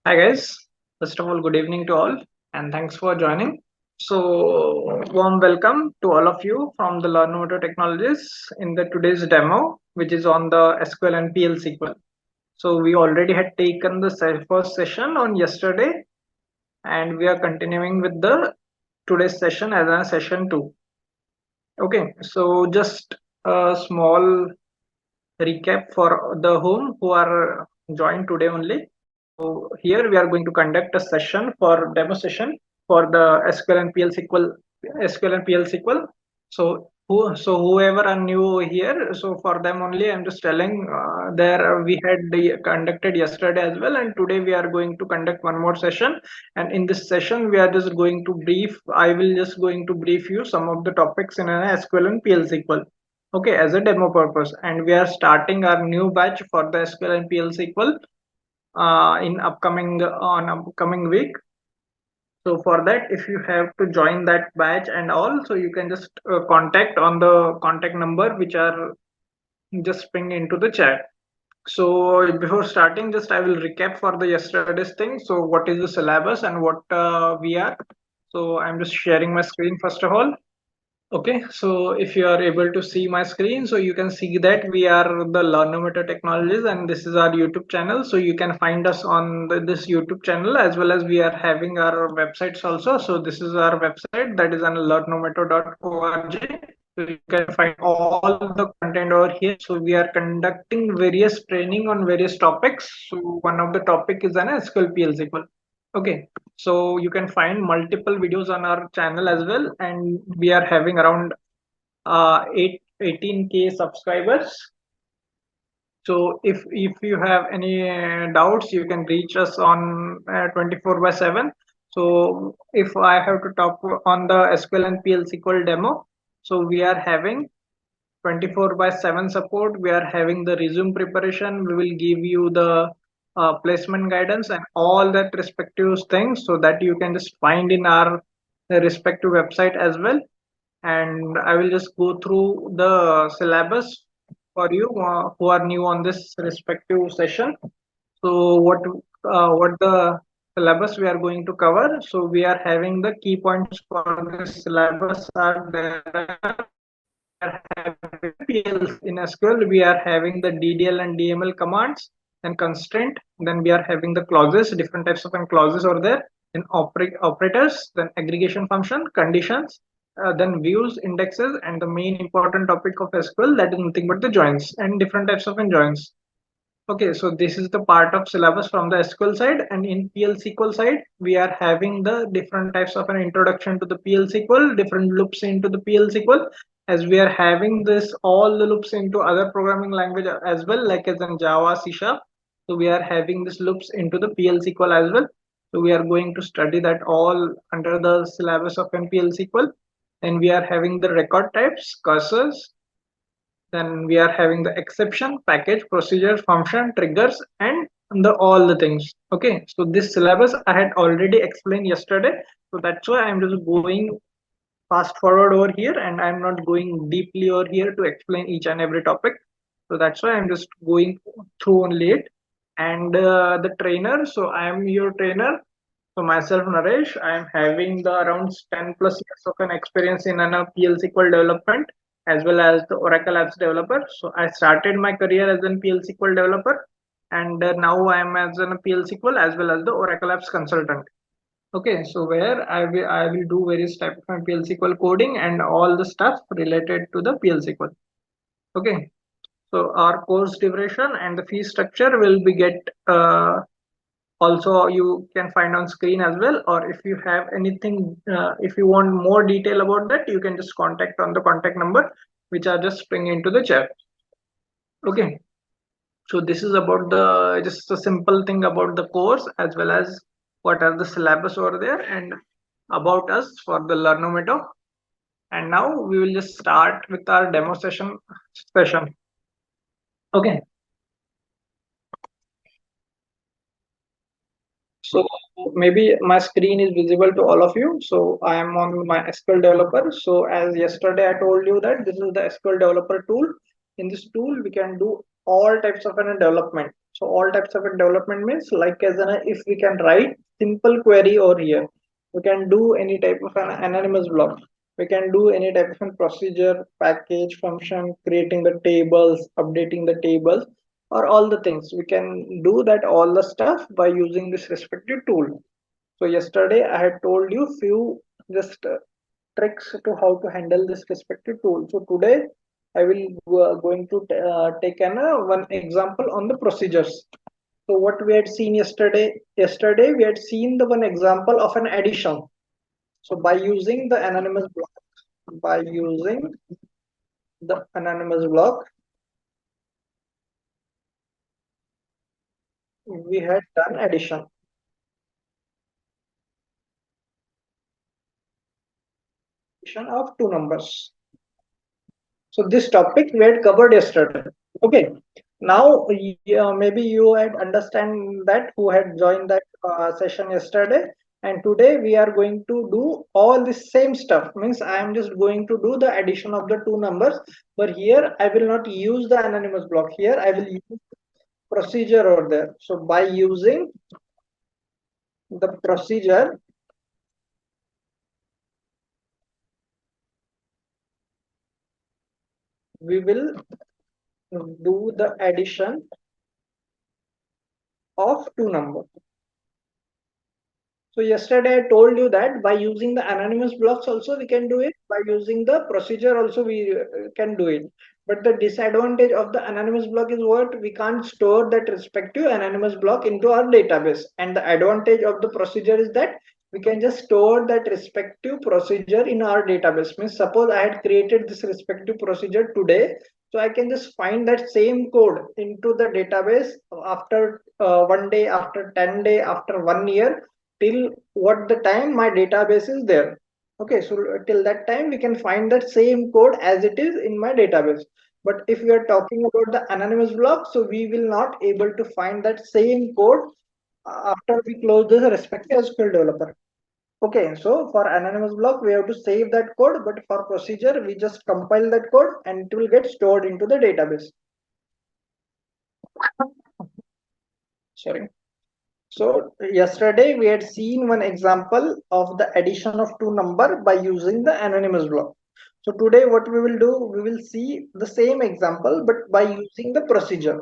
Hi guys, first of all, good evening to all and thanks for joining. So, warm welcome to all of you from the Learnomate Technologies in the today's demo, which is on the SQL and PLSQL. So, we already had taken the first session on yesterday, and we are continuing with the today's session as a session 2. Okay, so just a small recap for the who are joined today only. So here we are going to conduct a session for demo session for the SQL and PL SQL. So whoever are new here, so for them only I'm just telling there we had conducted yesterday as well, and today we are going to conduct one more session. And in this session we are just going to brief. I will just going to brief you some of the topics in an SQL and PL Okay, as a demo purpose, and we are starting our new batch for the SQL and PL in upcoming week. So for that, if you have to join that batch and all, so you can just contact on the contact number which are just ping into the chat. So before starting, just I will recap for the yesterday's thing. So what is the syllabus and what we are. So I'm just sharing my screen first of all. Okay, so if you are able to see my screen, so you can see that we are the Learnomate Technologies and this is our YouTube channel. So you can find us on this YouTube channel, as well as we are having our websites also. So this is our website, that is on learnomato.org. So you can find all the content over here. So we are conducting various training on various topics. So one of the topic is an SQL PL Okay, so you can find multiple videos on our channel as well, and we are having around 18K subscribers. So if you have any doubts, you can reach us on 24/7. So if I have to talk on the SQL and PL demo, so we are having 24/7 support. We are having the resume preparation. We will give you the placement guidance and all that respective things, so that you can just find in our respective website as well. And I will just go through the syllabus for you who are new on this respective session. So what the syllabus we are going to cover. So we are having the key points for this syllabus are there. In SQL, we are having the DDL and DML commands, then constraint, then we are having the clauses, different types of clauses over there, then operators, then aggregation function, conditions, then views, indexes, and the main important topic of SQL, that is nothing but the joins and different types of joins. Okay, so this is the part of syllabus from the SQL side, and in PL side, we are having the different types of an introduction to the PL different loops into the PL as we are having this all the loops into other programming language as well, like as in Java, C#. So we are having this loops into the PL as well. So we are going to study that all under the syllabus of PL and we are having the record types, cursors, then we are having the exception, package, procedure, function, triggers, and all the things. Okay, so this syllabus I had already explained yesterday, so that's why I'm just going fast forward over here, and I'm not going deeply over here to explain each and every topic. So that's why I'm just going through only it. And the trainer, so I am your trainer. So myself, Naresh, I am having the around 10 plus years of an experience in an PL development, as well as the Oracle Apps developer. So I started my career as an PL developer, and now I am as an PL as well as the Oracle Apps consultant. Okay, so where I will do various type of PL coding and all the stuff related to the PL. Okay, so our course duration and the fee structure will be get also you can find on screen as well, or if you have anything, if you want more detail about that, you can just contact on the contact number which are just spring into the chat. Okay, so this is about the just a simple thing about the course, as well as what are the syllabus over there and about us for the Learnomate. And now we will just start with our demo session. Okay, so maybe my screen is visible to all of you. So I am on my SQL developer. So as yesterday I told you that this is the SQL developer tool. In this tool we can do all types of development. So all types of development means like as an if we can write simple query over here, we can do any type of an anonymous block. We can do any type of an procedure, package, function, creating the tables, updating the tables, or all the things. We can do that all the stuff by using this respective tool. So yesterday I had told you few just tricks to how to handle this respective tool. So today I will going to take an one example on the procedures. So what we had seen yesterday we had seen the one example of an addition. So by using the anonymous block, by using the anonymous block, we had done addition of two numbers. So this topic we had covered yesterday. Okay. Now, maybe you had understand that who had joined that session yesterday, and today we are going to do all the same stuff. Means I am just going to do the addition of the two numbers, but here I will not use the anonymous block. Here I will use procedure over there. So by using the procedure, we will do the addition of two numbers. So yesterday I told you that by using the anonymous blocks also we can do it. By using the procedure also we can do it. But the disadvantage of the anonymous block is what? We can't store that respective anonymous block into our database. And the advantage of the procedure is that we can just store that respective procedure in our database. Means suppose I had created this respective procedure today. So I can just find that same code into the database after 1 day, after 10 day, after 1 year, till what the time my database is there. Okay, so till that time we can find that same code as it is in my database. But if we are talking about the anonymous block, so we will not able to find that same code after we close the respective SQL developer. Okay, so for anonymous block we have to save that code, but for procedure we just compile that code and it will get stored into the database. Sorry. So yesterday we had seen one example of the addition of two number by using the anonymous block. So today what we will do, we will see the same example but by using the procedure.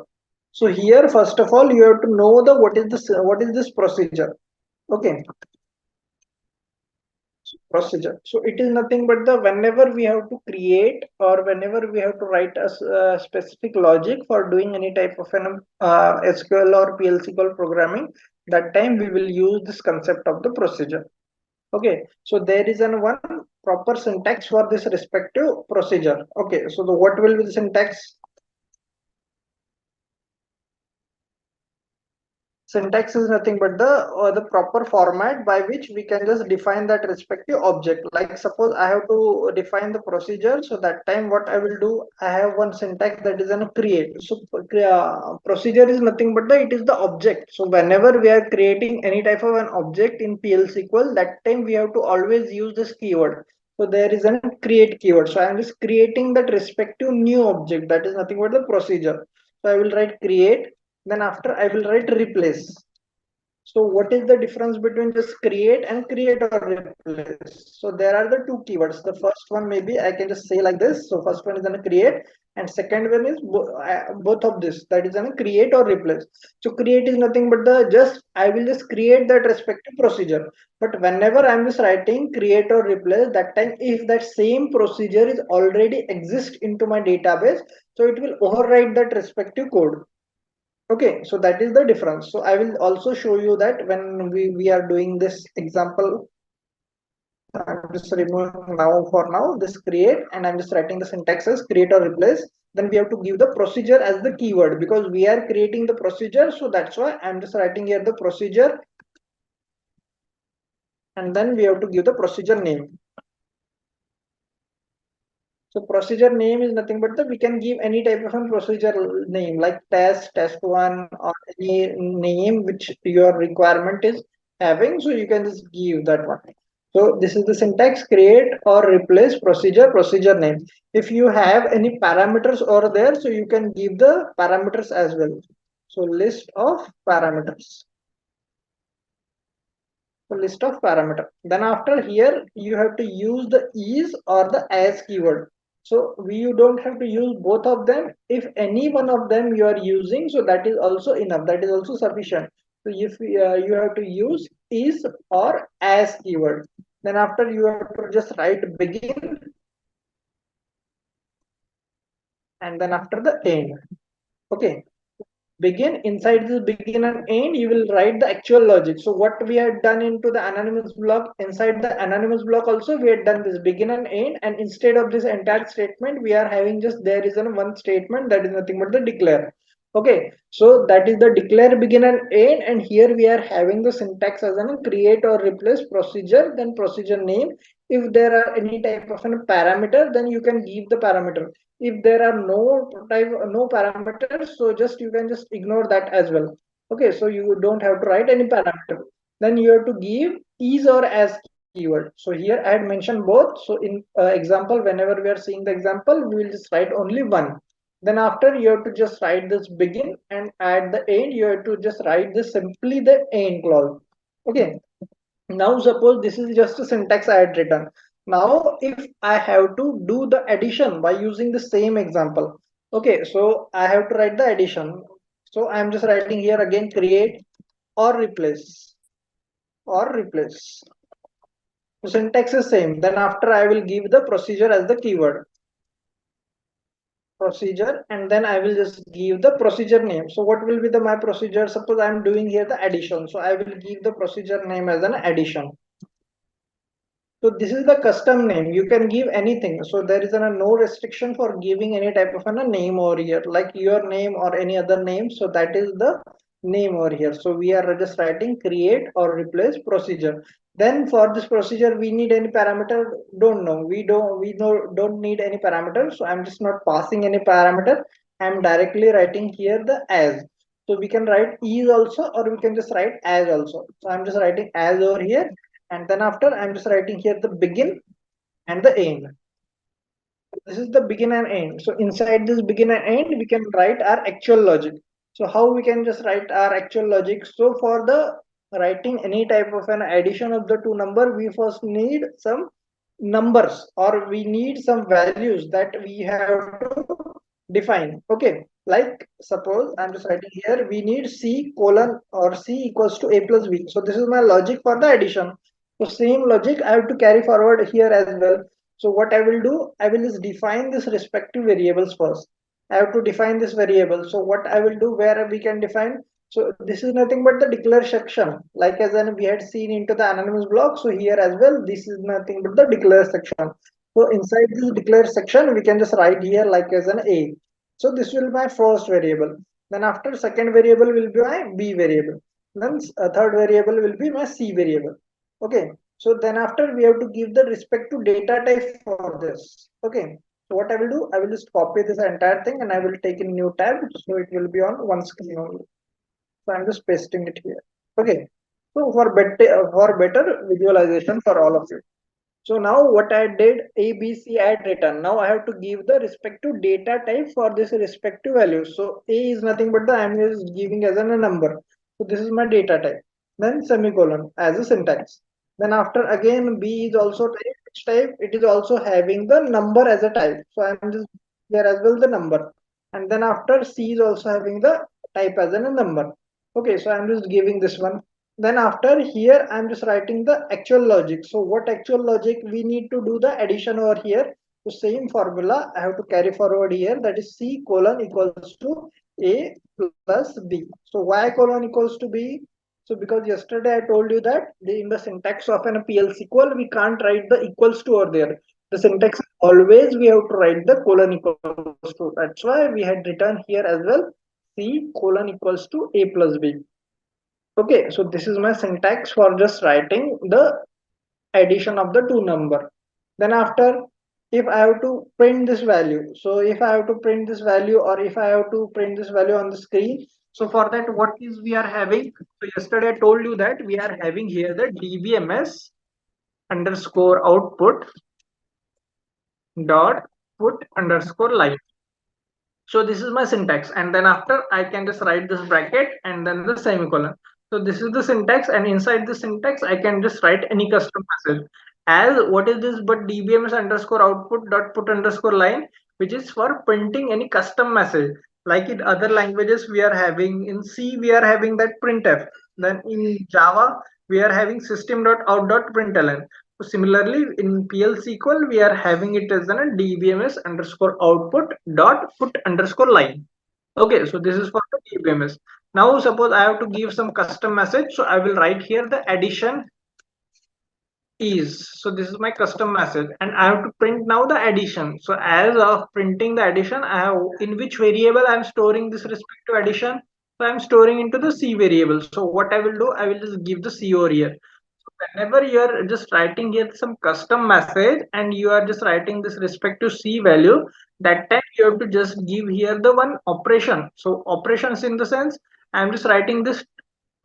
So here first of all you have to know the what is this procedure. Okay, procedure. So it is nothing but the whenever we have to create or whenever we have to write a specific logic for doing any type of an SQL or PLSQL programming, that time we will use this concept of the procedure. Okay, so there is an one proper syntax for this respective procedure. Okay, so the what will be the syntax? Syntax is nothing but the proper format by which we can just define that respective object. Like suppose I have to define the procedure, so that time what I will do, I have one syntax that is an create. So procedure is nothing but it is the object. So whenever we are creating any type of an object in PL/SQL, that time we have to always use this keyword. So there is a create keyword. So I am just creating that respective new object, that is nothing but the procedure. So I will write create, then after I will write replace. So what is the difference between just create and create or replace? So there are the two keywords. The first one maybe I can just say like this. So first one is gonna create and second one is both of this, that is gonna create or replace. So create is nothing but the just I will just create that respective procedure. But whenever I'm just writing create or replace, that time if that same procedure is already exist into my database, so it will override that respective code. Okay, so that is the difference. So I will also show you that when we are doing this example. I'm just removing now for now this create and I'm just writing the syntax as create or replace. Then we have to give the procedure as the keyword because we are creating the procedure. So that's why I'm just writing here the procedure and then we have to give the procedure name. So procedure name is nothing but we can give any type of a procedure name like test one or any name which your requirement is having. So you can just give that one. So this is the syntax create or replace procedure name. If you have any parameters over there, so you can give the parameters as well. So list of parameters. So list of parameter. Then after here you have to use the is or the as keyword. So you don't have to use both of them. If any one of them you are using, so that is also enough. That is also sufficient. So if you have to use is or as keyword, then after you have to just write begin and then after the end. Okay. Begin, inside this begin and end you will write the actual logic. So what we had done into the anonymous block, inside the anonymous block also we had done this begin and end, and instead of this entire statement we are having just there is one statement that is nothing but the declare. Okay, so that is the declare begin and end, and here we are having the syntax as an create or replace procedure, then procedure name. If there are any type of a parameter, then you can give the parameter. If there are no parameters, so just you can just ignore that as well. Okay, so you don't have to write any parameter. Then you have to give is or as keyword. So here I had mentioned both. So in example, whenever we are seeing the example, we will just write only one. Then after you have to just write this begin, and at the end you have to just write this simply the end clause. Okay, now suppose this is just a syntax I had written. Now if I have to do the addition by using the same example, okay, so I have to write the addition. So I am just writing here again create or replace or replace. The syntax is same. Then after I will give the procedure as the keyword procedure, and then I will just give the procedure name. So what will be the my procedure? Suppose I am doing here the addition, so I will give the procedure name as an addition. So this is the custom name. You can give anything. So there is no restriction for giving any type of a name over here, like your name or any other name. So that is the name over here. So we are just writing create or replace procedure. Then for this procedure, we need any parameter? Don't know. Don't need any parameter. So I'm just not passing any parameter. I'm directly writing here the as. So we can write is also, or we can just write as also. So I'm just writing as over here, and then after I'm just writing here the begin and the end. This is the begin and end. So inside this begin and end we can write our actual logic. So how we can just write our actual logic? So for the writing any type of an addition of the two number, we first need some numbers, or we need some values that we have to define. Okay, like suppose I'm just writing here we need c colon or c equals to a plus b. So this is my logic for the addition. So same logic I have to carry forward here as well. So what I will do, I will just define this respective variables first. I have to define this variable. So what I will do, where we can define, so this is nothing but the declare section, like as in we had seen into the anonymous block. So here as well this is nothing but the declare section. So inside this declare section we can just write here like as an a. So this will be my first variable. Then after second variable will be my b variable. Then third variable will be my c variable. Okay, so then after we have to give the respect to data type for this. Okay, so what I will do, I will just copy this entire thing and I will take a new tab, so it will be on one screen only. So I'm just pasting it here. Okay, so for better visualization for all of you. So now what I did, A, B, C I had written. Now I have to give the respective data type for this respective value. So A is nothing but the I'm just giving as a number. So this is my data type. Then semicolon as a syntax. Then after again B is also type. Which type? It is also having the number as a type. So I'm just here as well the number. And then after C is also having the type as a number. Okay, so I'm just giving this one. Then after here I'm just writing the actual logic. So what actual logic we need to do the addition over here? So same formula I have to carry forward here, that is c colon equals to a plus b. So y colon equals to b? So because yesterday I told you that in the syntax of an PLSQL we can't write the equals to over there. The syntax always we have to write the colon equals to. That's why we had written here as well c colon equals to a plus b. Okay, so this is my syntax for just writing the addition of the two number. Then after, if I have to print this value, so if I have to print this value, or if I have to print this value on the screen, so for that what is we are having? So yesterday I told you that we are having here the dbms underscore output dot put underscore line. So this is my syntax, and then after I can just write this bracket and then the semicolon. So this is the syntax, and inside the syntax I can just write any custom message. As what is this but dbms underscore output dot put underscore line, which is for printing any custom message. Like in other languages we are having, in C we are having that printf, then in Java we are having system.out.println. So similarly, in PLSQL, we are having it as a dbms underscore output dot put underscore line. Okay, so this is for the dbms. Now, suppose I have to give some custom message, so I will write here the addition is. So this is my custom message, and I have to print now the addition. So as of printing the addition, I have in which variable I am storing this respect to addition. So I am storing into the C variable. So what I will do, I will just give the C over here. Whenever you are just writing here some custom message and you are just writing this respect to C value, that time you have to just give here the one operation. So operations in the sense, I am just writing this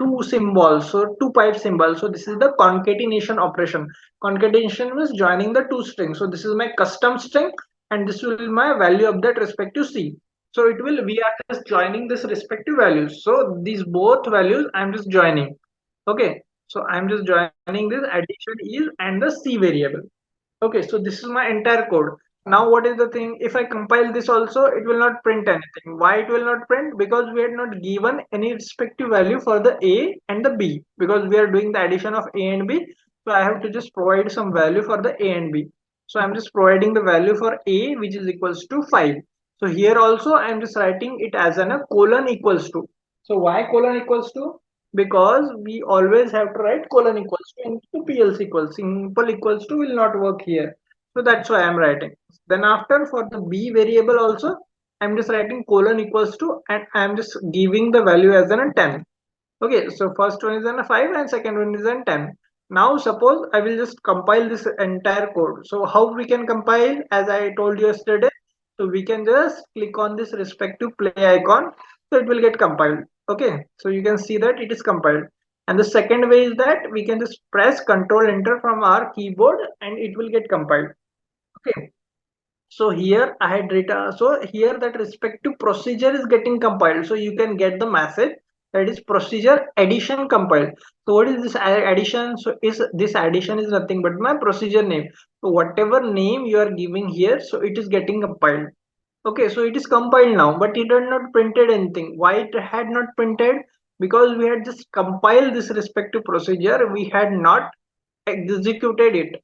two symbols, so two pipe symbols. So this is the concatenation operation. Concatenation means joining the two strings. So this is my custom string, and this will be my value of that respective C. So it will, we are just joining this respective values. So these both values I'm just joining. Okay, so I'm just joining this addition is and the C variable. Okay, so this is my entire code. Now what is the thing, if I compile this also, it will not print anything. Why it will not print? Because we had not given any respective value for the A and the B, because we are doing the addition of A and B. So I have to just provide some value for the A and B. So I'm just providing the value for A, which is equals to 5. So here also I'm just writing it as a colon equals to. So why colon equals to? Because we always have to write colon equals to into PLS equals. Simple equals to will not work here. So that's why I'm writing. Then after for the B variable also, I'm just writing colon equals to, and I'm just giving the value as a 10. Okay, so first one is a 5 and second one is a 10. Now suppose I will just compile this entire code. So how we can compile, as I told you yesterday, so we can just click on this respective play icon, so it will get compiled. Okay, so you can see that it is compiled. And the second way is that we can just press Control Enter from our keyboard and it will get compiled. Okay, so here I had written, so here that respective procedure is getting compiled. So you can get the message that is procedure addition compiled. So what is this addition? So is this addition is nothing but my procedure name. So whatever name you are giving here, so it is getting compiled. Okay, so it is compiled now, but it had not printed anything. Why it had not printed? Because we had just compiled this respective procedure, we had not executed it.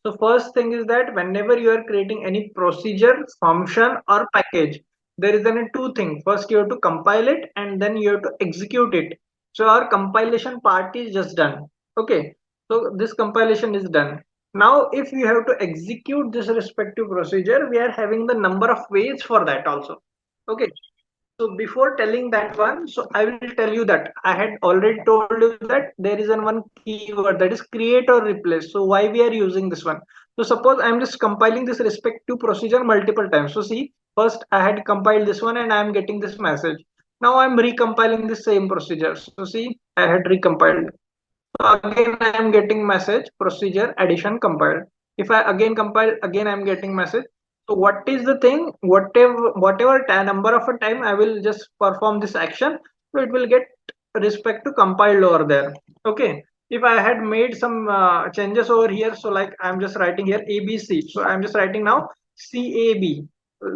So first thing is that whenever you are creating any procedure, function or package, there is only two things. First you have to compile it and then you have to execute it. So our compilation part is just done. Okay, so this compilation is done. Now if you have to execute this respective procedure, we are having the number of ways for that also. Okay, so before telling that one, so I will tell you that I had already told you that there is one keyword, that is create or replace. So why we are using this one? So suppose I'm just compiling this respective procedure multiple times. So see, first I had compiled this one and I am getting this message. Now I'm recompiling the same procedure. So see, I had recompiled. So again I am getting message procedure addition compiled. If I again compile, again I am getting message. So what is the thing? Whatever number of a time I will just perform this action, so it will get respect to compiled over there. Okay. If I had made some changes over here, so like I'm just writing here ABC. So I'm just writing now CAB.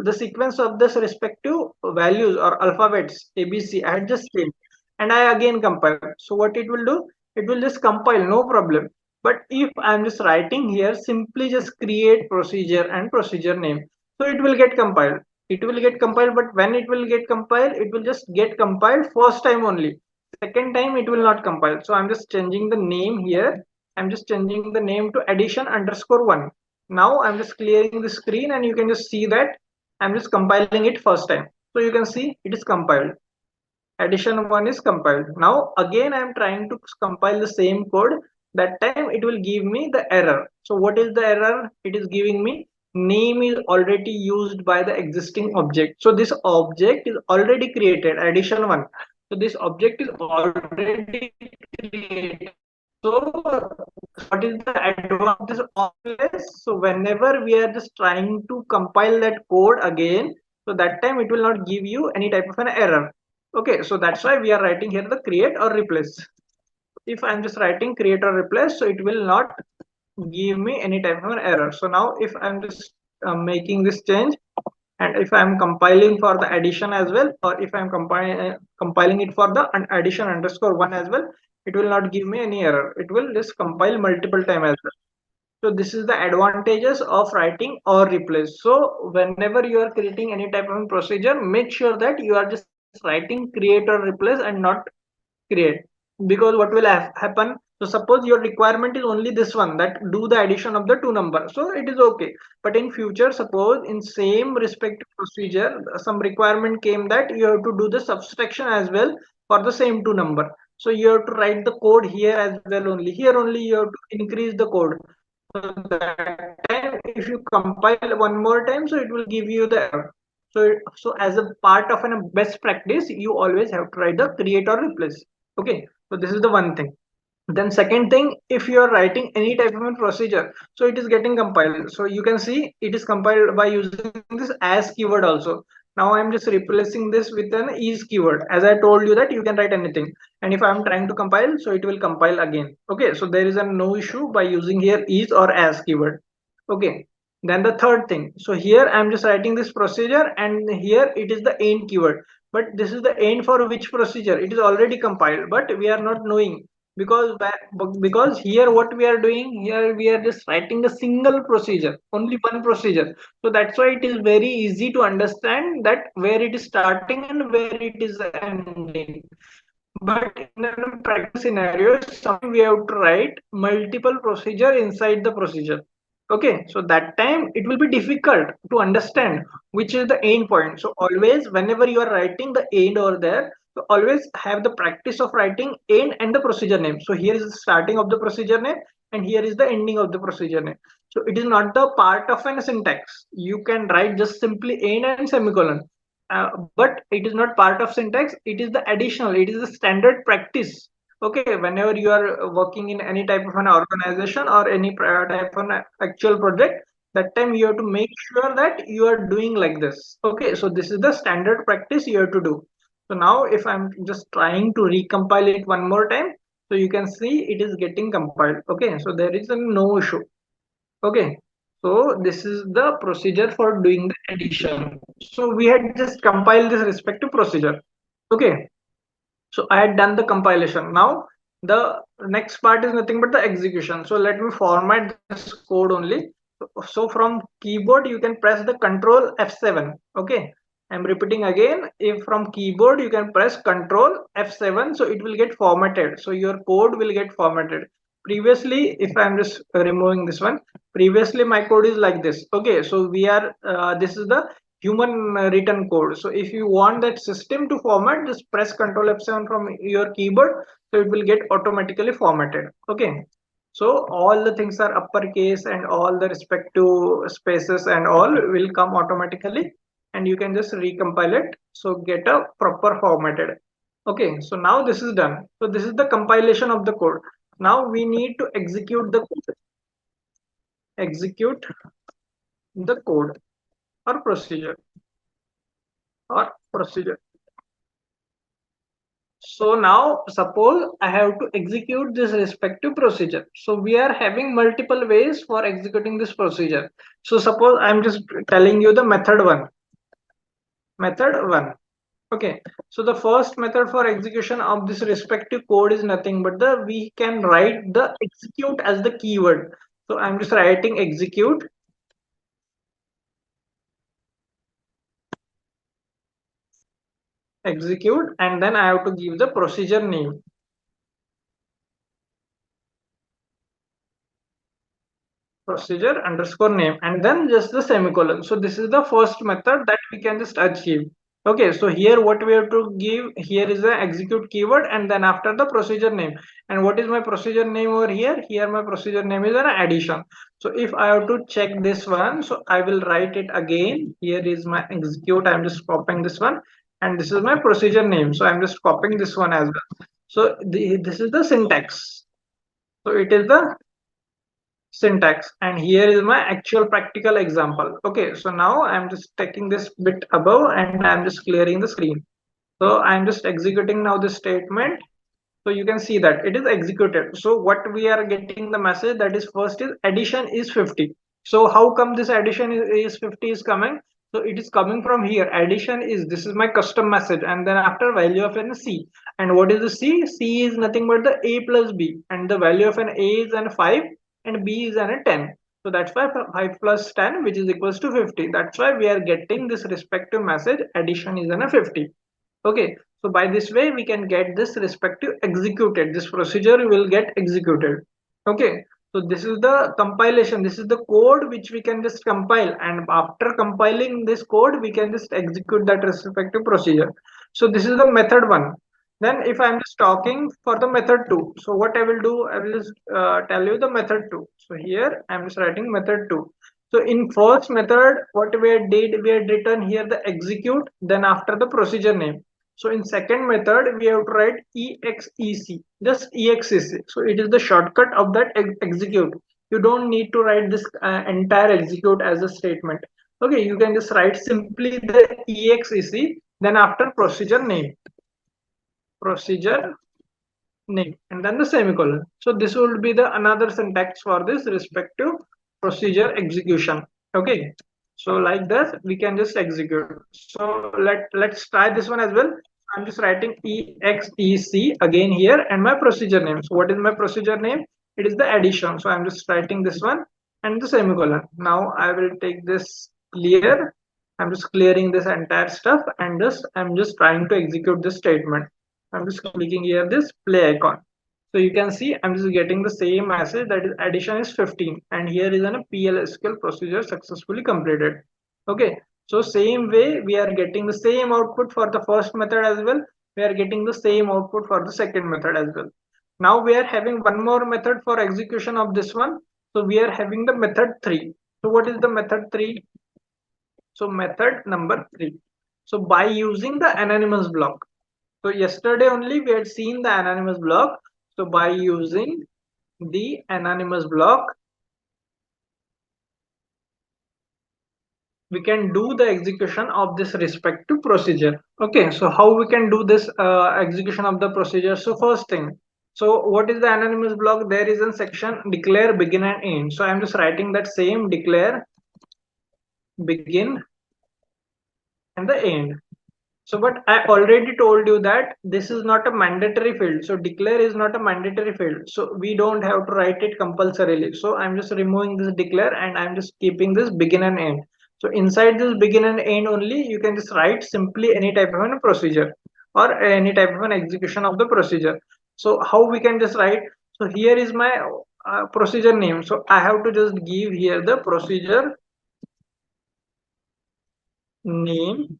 The sequence of this respective values or alphabets ABC I had just changed, and I again compile. So what it will do? It will just compile, no problem. But if I'm just writing here, simply just create procedure and procedure name, so it will get compiled. It will get compiled, but when it will get compiled, it will just get compiled first time only. Second time it will not compile. So I'm just changing the name here. I'm just changing the name to addition underscore one. Now I'm just clearing the screen and you can just see that I'm just compiling it first time. So you can see it is compiled. Addition one is compiled. Now again I am trying to compile the same code. That time it will give me the error. So what is the error? It is giving me name is already used by the existing object. So this object is already created, addition one. So this object is already created. So what is the advantage of this? So whenever we are just trying to compile that code again, So that time it will not give you any type of an error. Okay, so that's why we are writing here the create or replace. If I'm just writing create or replace, so it will not give me any type of an error. So now if I'm just making this change, and if I'm compiling for the addition as well, or if I'm compiling it for the addition underscore one as well, it will not give me any error. It will just compile multiple time as well. So this is the advantages of writing or replace. So whenever you are creating any type of procedure, make sure that you are just writing create or replace and not create, because what will happen, so suppose your requirement is only this one, that do the addition of the two numbers, so it is okay. But in future, suppose in same respective procedure some requirement came that you have to do the subtraction as well for the same two number, so you have to write the code here as well. Only here only you have to increase the code. So that time if you compile one more time, so it will give you the error. So as a part of a best practice, you always have to write the create or replace. Okay, so this is the one thing. Then second thing, if you are writing any type of a procedure, so it is getting compiled. So you can see it is compiled by using this as keyword also. Now I'm just replacing this with an is keyword. As I told you that you can write anything, and if I'm trying to compile, so it will compile again. Okay, so there is a no issue by using here is or as keyword. Okay, then the third thing, so here I'm just writing this procedure, and here it is the end keyword. But this is the end for which procedure? It is already compiled, but we are not knowing, because here what we are doing here, we are just writing a single procedure, only one procedure. So that's why it is very easy to understand that where it is starting and where it is ending. But in a practice scenario, sometimes we have to write multiple procedure inside the procedure. Okay, so that time it will be difficult to understand which is the end point. So always, whenever you are writing the end over there, so always have the practice of writing end and the procedure name. So here is the starting of the procedure name, and here is the ending of the procedure name. So it is not the part of an syntax. You can write just simply end and semicolon, but it is not part of syntax. It is the additional, it is the standard practice. Okay, whenever you are working in any type of an organization or any type of an actual project, that time you have to make sure that you are doing like this. Okay, so this is the standard practice you have to do. So now if I'm just trying to recompile it one more time, so you can see it is getting compiled. Okay, so there is a no issue. Okay, so this is the procedure for doing the addition. So we had just compiled this respective procedure. Okay, so I had done the compilation. Now the next part is nothing but the execution. So let me format this code only. So from keyboard you can press the Control F7. Okay, I'm repeating again. If from keyboard you can press Control F7, so it will get formatted. So your code will get formatted. Previously, if I'm just removing this one, previously my code is like this. Okay, so we are this is the human written code. So if you want that system to format, just press Control F7 from your keyboard, so it will get automatically formatted. Okay, so all the things are uppercase and all the respective spaces and all will come automatically, and you can just recompile it, so get a proper formatted. Okay, so now this is done. So this is the compilation of the code. Now we need to execute the code. Execute the code or procedure or procedure. So now suppose I have to execute this respective procedure. So we are having multiple ways for executing this procedure. So suppose I'm just telling you the method one. Method one. Okay. So the first method for execution of this respective code is nothing but we can write the execute as the keyword. So I'm just writing execute. Execute, and then I have to give the procedure name. Procedure underscore name, and then just the semicolon. So this is the first method that we can just achieve. Okay, so here what we have to give here is the execute keyword, and then after the procedure name. And what is my procedure name over here? Here my procedure name is an addition. So if I have to check this one, so I will write it again. Here is my execute. I'm just copying this one, and this is my procedure name. So I'm just copying this one as well. So this is the syntax. So it is the syntax, and here is my actual practical example. Okay, so now I'm just taking this bit above and I'm just clearing the screen. So I'm just executing now this statement. So you can see that it is executed. So what we are getting the message that is first is addition is 50. So how come this addition is 50 is coming? So it is coming from here. Addition is, this is my custom message, and then after value of an C. And what is the C? C is nothing but the A plus B, and the value of an A is an 5 and B is an 10. So that's why 5 plus 10, which is equals to 50. That's why we are getting this respective message addition is an 50. Okay, so by this way we can get this respective executed. This procedure will get executed. Okay, so this is the compilation. This is the code which we can just compile, and after compiling this code we can just execute that respective procedure. So this is the method one. Then if I'm just talking for the method two, so what I will do, I will just tell you the method two. So here I'm just writing method two. So in first method, what we did, we had written here the execute, then after the procedure name. So in second method, we have to write exec, just exec. So it is the shortcut of that execute. You don't need to write this entire execute as a statement. Okay, you can just write simply the exec, then after procedure name, and then the semicolon. So this will be the another syntax for this respective procedure execution. Okay, so like this we can just execute. So let's try this one as well. I'm just writing exec again here and my procedure name. So what is my procedure name? It is the addition. So I'm just writing this one and the semicolon. Now I will take this clear. I'm just clearing this entire stuff and I'm just trying to execute this statement. I'm just clicking here this play icon. So you can see I'm just getting the same message that is addition is 15, and here is a PLSQL procedure successfully completed. Okay, so same way we are getting the same output for the first method as well. We are getting the same output for the second method as well. Now we are having one more method for execution of this one. So we are having the method 3. So what is the method 3? So method number 3. So by using the anonymous block. So yesterday only we had seen the anonymous block. So by using the anonymous block, we can do the execution of this respective procedure. Okay, so how we can do this execution of the procedure? So first thing, so what is the anonymous block? There is a section declare begin and end. So I'm just writing that same declare begin and the end. So but I already told you that this is not a mandatory field. So declare is not a mandatory field. So we don't have to write it compulsorily. So I'm just removing this declare and I'm just keeping this begin and end. So inside this begin and end only, you can just write simply any type of a procedure or any type of an execution of the procedure. So how we can just write? So here is my procedure name. So I have to just give here the procedure name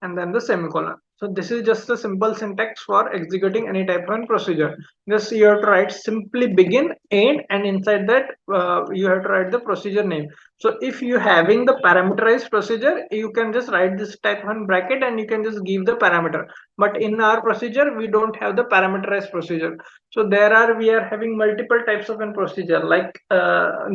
and then the semicolon. So this is just a simple syntax for executing any type of procedure. Just you have to write simply begin, end, and inside that you have to write the procedure name. So if you having the parameterized procedure, you can just write this type of bracket and you can just give the parameter. But in our procedure, we don't have the parameterized procedure. So we are having multiple types of an procedure, like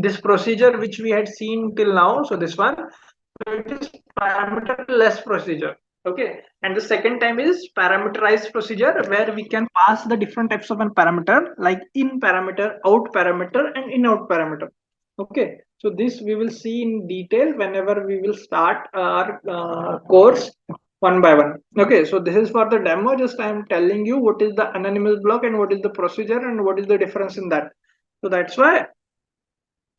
this procedure which we had seen till now. So this one, so it is parameterless procedure. Okay, and the second time is parameterized procedure, where we can pass the different types of a parameter like in parameter, out parameter, and in out parameter. Okay, so this we will see in detail whenever we will start our course one by one. Okay, so this is for the demo. Just I am telling you what is the anonymous block and what is the procedure and what is the difference in that. So that's why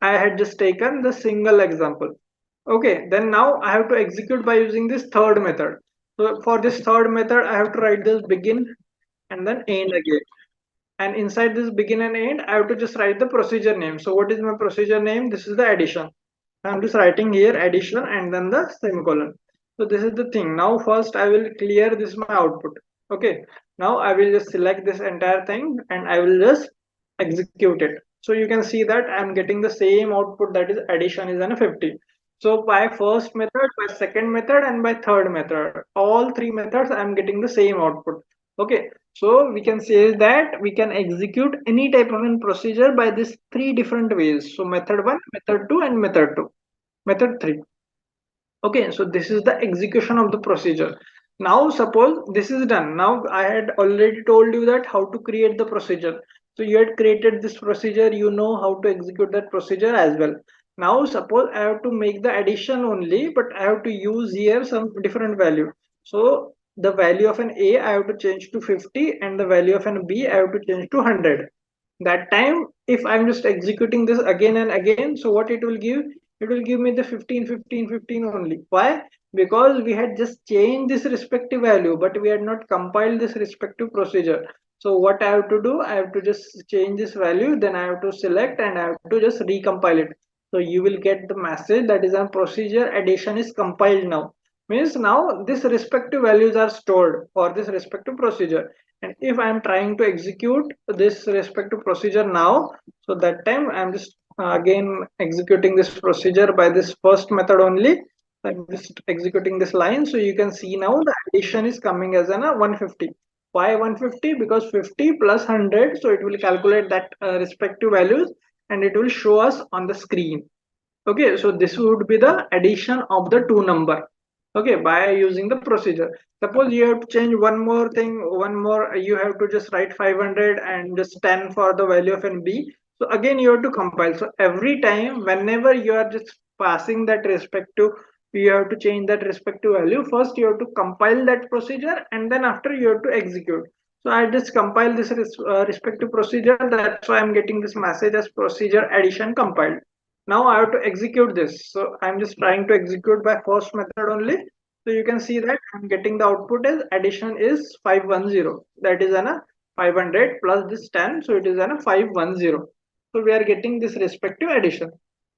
I had just taken the single example. Okay, then now I have to execute by using this third method. So for this third method, I have to write this begin and then end again. And inside this begin and end, I have to just write the procedure name. So what is my procedure name? This is the addition. I'm just writing here addition and then the semicolon. So this is the thing. Now first I will clear this my output. Okay, now I will just select this entire thing and I will just execute it. So you can see that I'm getting the same output, that is addition is an 50. So by first method, by second method, and by third method, all three methods I'm getting the same output. Okay, So we can say that we can execute any type of a procedure by these three different ways. So method 1, method 2 and method 3. Okay, so this is the execution of the procedure. Now suppose this is done. Now I had already told you that how to create the procedure. So you had created this procedure, you know how to execute that procedure as well. Now suppose I have to make the addition only, but I have to use here some different value. So the value of an A I have to change to 50 and the value of an B I have to change to 100. That time if I'm just executing this again and again, so what it will give, it will give me the 15 15 15 only. Why? Because we had just changed this respective value, but we had not compiled this respective procedure. So what I have to do, I have to just change this value, then I have to select and I have to just recompile it. So you will get the message that is a procedure addition is compiled now. Means now this respective values are stored for this respective procedure. And if I am trying to execute this respective procedure now, so that time I am just again executing this procedure by this first method only. I'm just executing this line, so you can see now the addition is coming as an 150. Why 150? Because 50 plus 100, so it will calculate that respective values and it will show us on the screen. Okay, so this would be the addition of the two number. Okay, by using the procedure. Suppose you have to change one more thing, one more, you have to just write 500 and just 10 for the value of an B. So again you have to compile. So every time whenever you are just passing that respective, you have to change that respective value. First you have to compile that procedure and then after you have to execute. So I just compile this respective procedure. That's why I'm getting this message as procedure addition compiled. Now I have to execute this. So I'm just trying to execute by first method only. So you can see that I'm getting the output is addition is 510. That is an 500 plus this 10. So it is an 510. So we are getting this respective addition.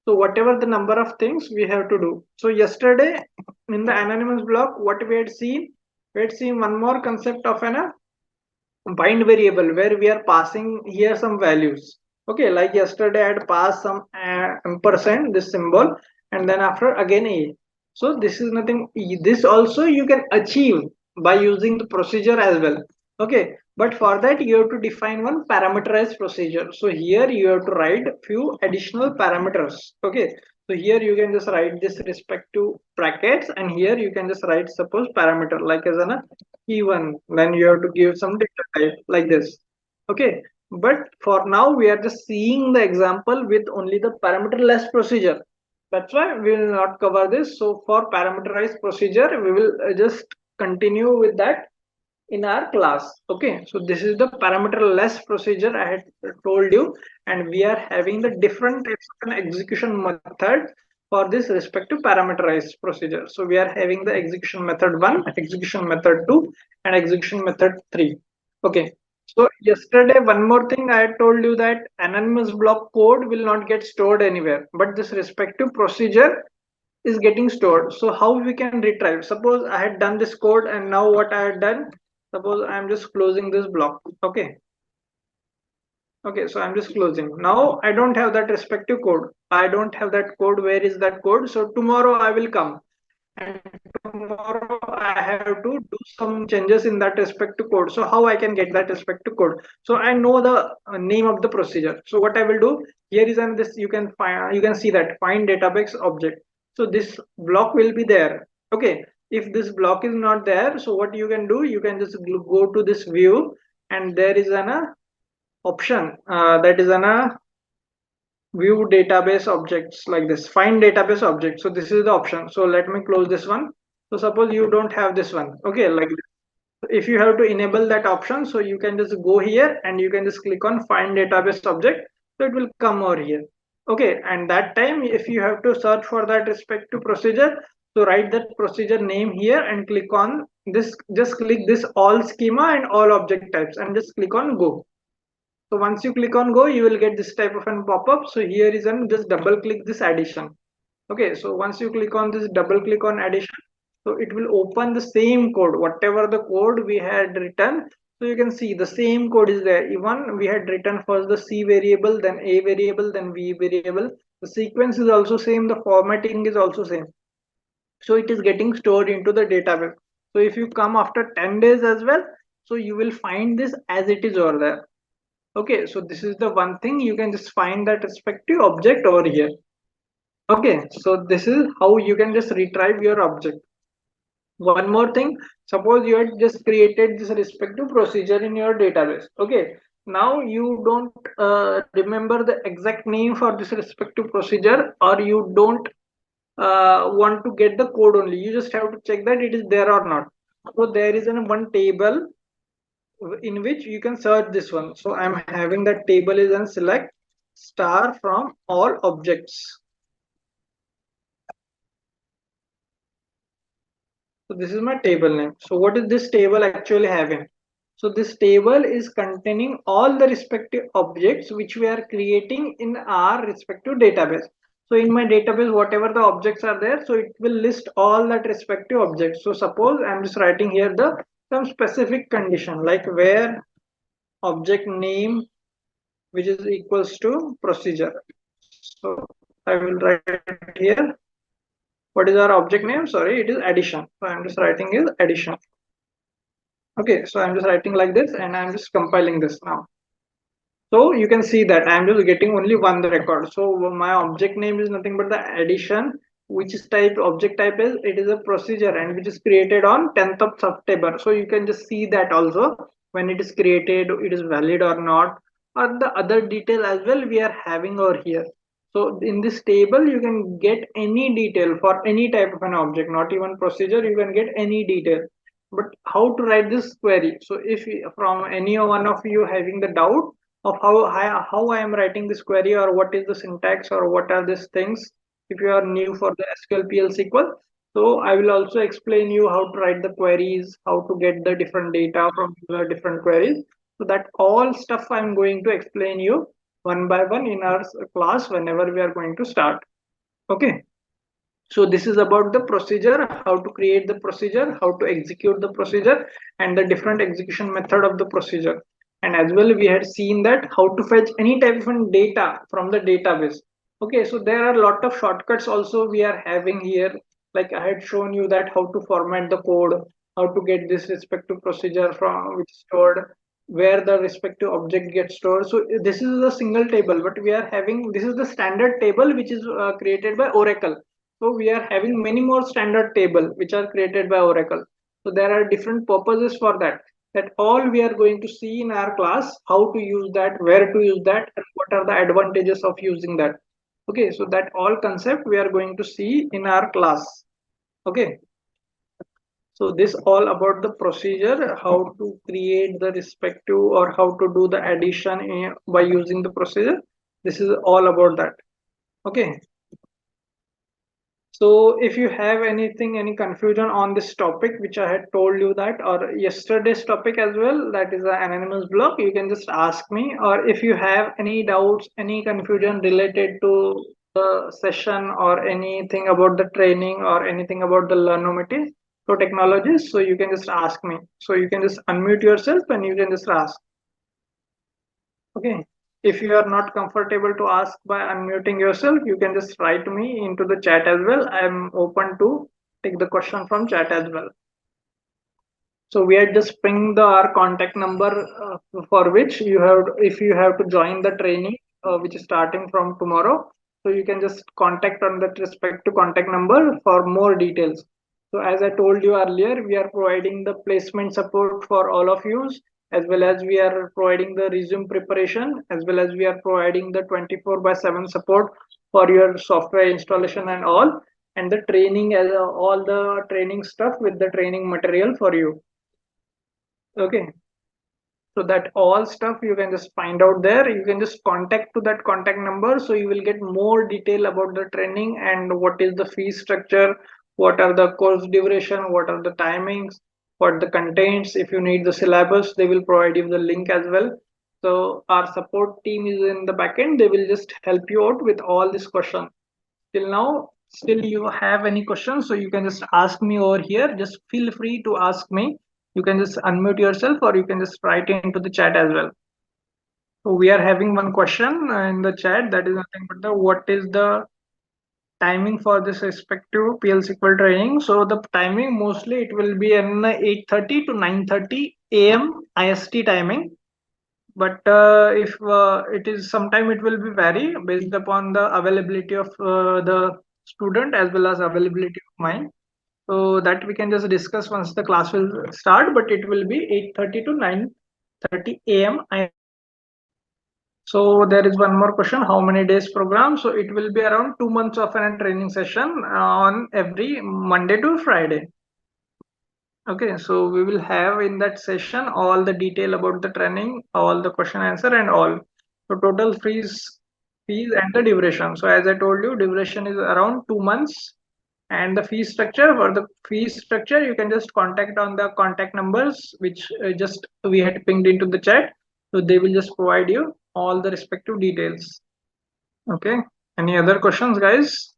So whatever the number of things we have to do. So yesterday in the anonymous block, what we had seen one more concept of an bind variable where we are passing here some values. Okay, like yesterday I had passed some ampersand, this symbol, and then after again a. So this is nothing, this also you can achieve by using the procedure as well. Okay, but for that you have to define one parameterized procedure. So here you have to write few additional parameters. Okay, so here you can just write this respective brackets and here you can just write suppose parameter like as an key1, then you have to give some data type like this. Okay, but for now we are just seeing the example with only the parameterless procedure. That's why we will not cover this. So for parameterized procedure we will just continue with that in our class. Okay, so this is the parameterless procedure I had told you, and we are having the different types of an execution method for this respective parameterized procedure. So we are having the execution method 1, execution method 2 and execution method 3. Okay, so yesterday one more thing I had told you that anonymous block code will not get stored anywhere, but this respective procedure is getting stored. So how we can retrieve? Suppose I had done this code and now what I had done, suppose I'm just closing this block. Okay, so I'm just closing. Now I don't have that respective code. I don't have that code. Where is that code? So tomorrow I will come and tomorrow I have to do some changes in that respective code. So how I can get that respective code? So I know the name of the procedure. So what I will do here is, and this you can find, you can see that find database object. So this block will be there. Okay, if this block is not there, so what you can do, you can just go to this view and there is an option that is an view database objects like this, find database object. So this is the option. So let me close this one. So suppose you don't have this one. Okay, like this. If you have to enable that option, so you can just go here and you can just click on find database object, so it will come over here. Okay, and that time if you have to search for that respective procedure, so write that procedure name here and click on this, just click this all schema and all object types and just click on go. So once you click on go, you will get this type of an pop-up. So here is an just double click this addition. Okay, so once you click on this, double click on addition, so it will open the same code, whatever the code we had written. So you can see the same code is there. Even we had written first the C variable, then A variable, then V variable. The sequence is also same, the formatting is also same. So it is getting stored into the database. So if you come after 10 days as well, So you will find this as it is over there. Okay, so this is the one thing, you can just find that respective object over here. Okay, so this is how you can just retrieve your object. One more thing, suppose you had just created this respective procedure in your database. Okay, now you don't remember the exact name for this respective procedure, or you don't want to get the code only, you just have to check that it is there or not. So there is one table in which you can search this one. So I'm having that table is and select star from all objects. So this is my table name. So what is this table actually having? So this table is containing all the respective objects which we are creating in our respective database. So in my database, whatever the objects are there, so it will list all that respective objects. So suppose I'm just writing here some specific condition like where object name which is equals to procedure. So I will write here, what is our object name? Sorry, it is addition. So I'm just writing is addition. Okay, so I'm just writing like this and I'm just compiling this now. So you can see that I'm just getting only one record. So my object name is nothing but the addition, which is object type is, it is a procedure and which is created on 10th of September. So you can just see that also when it is created, it is valid or not, or the other detail as well we are having over here. So in this table, you can get any detail for any type of an object, not even procedure, you can get any detail. But how to write this query? So if from any one of you having the doubt of how I am writing this query, or what is the syntax, or what are these things, if you are new for the SQL PL/SQL, so I will also explain you how to write the queries, how to get the different data from the different queries. So that all stuff I'm going to explain you one by one in our class whenever we are going to start. Okay. So this is about the procedure, how to create the procedure, how to execute the procedure, and the different execution method of the procedure. And as well, we had seen that how to fetch any type of data from the database. Okay, so there are a lot of shortcuts also we are having here. Like I had shown you that how to format the code, how to get this respective procedure from which is stored, where the respective object gets stored. So this is a single table, but we are having, this is the standard table which is created by Oracle. So we are having many more standard table which are created by Oracle. So there are different purposes for that. That all we are going to see in our class, how to use that, where to use that, and what are the advantages of using that. Okay, so that all concept we are going to see in our class. Okay. So this all about the procedure, how to create the respective or how to do the addition by using the procedure. This is all about that. Okay. So if you have any confusion on this topic, which I had told you that, or yesterday's topic as well, that is an anonymous block, you can just ask me. Or if you have any doubts, any confusion related to the session or anything about the training or anything about the Learnomate Technologies, so you can just ask me. So you can just unmute yourself and you can just ask. Okay. If you are not comfortable to ask by unmuting yourself, you can just write me into the chat as well. I am open to take the question from chat as well. So we are just pinging our contact number for which you have, if you have to join the training, which is starting from tomorrow. So you can just contact on that respective contact number for more details. So as I told you earlier, we are providing the placement support for all of you, as well as we are providing the resume preparation, as well as we are providing the 24/7 support for your software installation and all, and the training as all the training stuff with the training material for you. Okay, so that all stuff you can just find out there. You can just contact to that contact number, so you will get more detail about the training and what is the fee structure, what are the course duration, what are the timings, what the contents. If you need the syllabus, they will provide you the link as well. So our support team is in the backend, they will just help you out with all these questions. Till now, still you have any questions, so you can just ask me over here. Just feel free to ask me. You can just unmute yourself or you can just write into the chat as well. So we are having one question in the chat, that is nothing but what is the timing for this respective PL/SQL training. So the timing mostly it will be in 8:30 to 9:30 a.m. IST timing. But if it is sometime, it will be vary based upon the availability of the student as well as availability of mine. So that we can just discuss once the class will start, but it will be 8:30 to 9:30 a.m. So there is one more question: how many days program? So it will be around 2 months of a training session on every Monday to Friday. Okay, so we will have in that session all the detail about the training, all the question answer and all. So total fees and the duration. So as I told you, duration is around 2 months, and the fee structure, for the fee structure you can just contact on the contact numbers which just we had pinged into the chat. So they will just provide you all the respective details. Okay, any other questions, guys?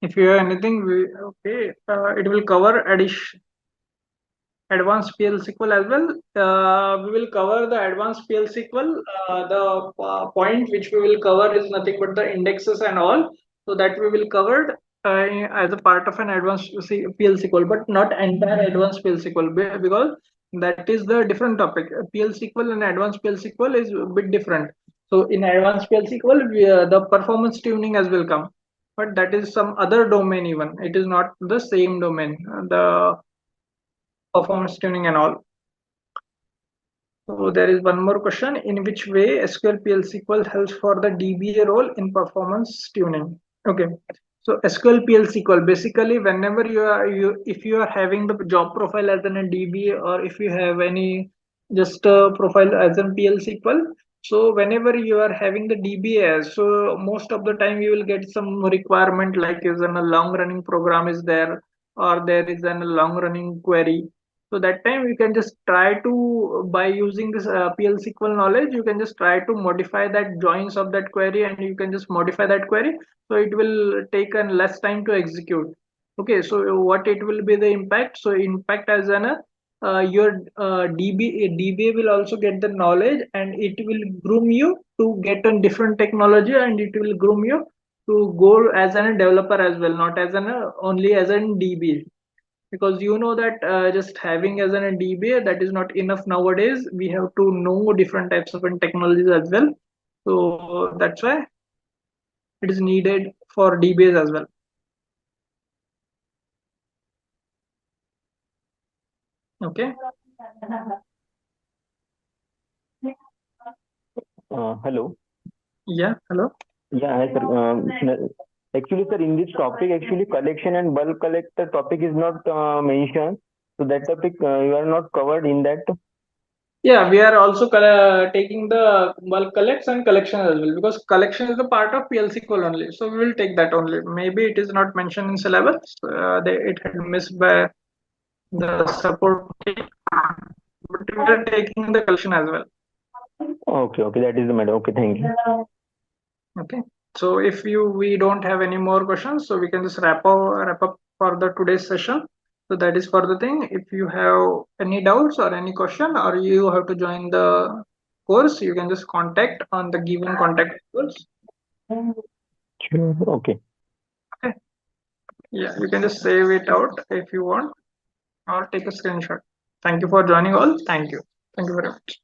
If you have anything, it will cover advanced PL/SQL as well. We will cover the advanced PL/SQL. The point which we will cover is nothing but the indexes and all. So that we will cover as a part of an advanced PL/SQL, but not entire advanced PL/SQL, because that is the different topic. PL/SQL and advanced PL/SQL is a bit different. So in advanced PL/SQL, the performance tuning as will come, but that is some other domain even. It is not the same domain. The performance tuning and all. So there is one more question: in which way SQL PL/SQL helps for the DBA role in performance tuning? Okay, so SQL PL/SQL, basically whenever if you are having the job profile as an a DBA, or if you have any just profile as an PL/SQL, so whenever you are having the DBA, so most of the time you will get some requirement like is a long running program is there, or there is a long running query. So that time you can just try to, by using this PL/SQL knowledge, you can just try to modify that joins of that query, and you can just modify that query. So it will take less time to execute. Okay, so what it will be the impact? So impact as your DBA will also get the knowledge, and it will groom you to get a different technology, and it will groom you to go as a developer as well, not as an only as an DBA. Because you know that just having as an DBA, that is not enough nowadays. We have to know different types of technologies as well. So that's why it is needed for DBAs as well. Okay. Hello. Yeah. Hello. Yeah, hi, sir. Actually, sir, in this topic, actually, collection and bulk collector topic is not mentioned. So that topic you are not covered in that. Yeah, we are also taking the bulk collects and collection as well, because collection is a part of PL/SQL only. So we will take that only. Maybe it is not mentioned in syllabus. It had missed by the support team, but we are taking the collection as well. Okay, that is the matter. Okay, thank you. Okay, so if we don't have any more questions, so we can just wrap up for the today's session. So that is for the thing. If you have any doubts or any question, or you have to join the course, you can just contact on the given contact course. Sure. Okay. Okay. Yeah, you can just save it out if you want, or take a screenshot. Thank you for joining all. Thank you. Thank you very much.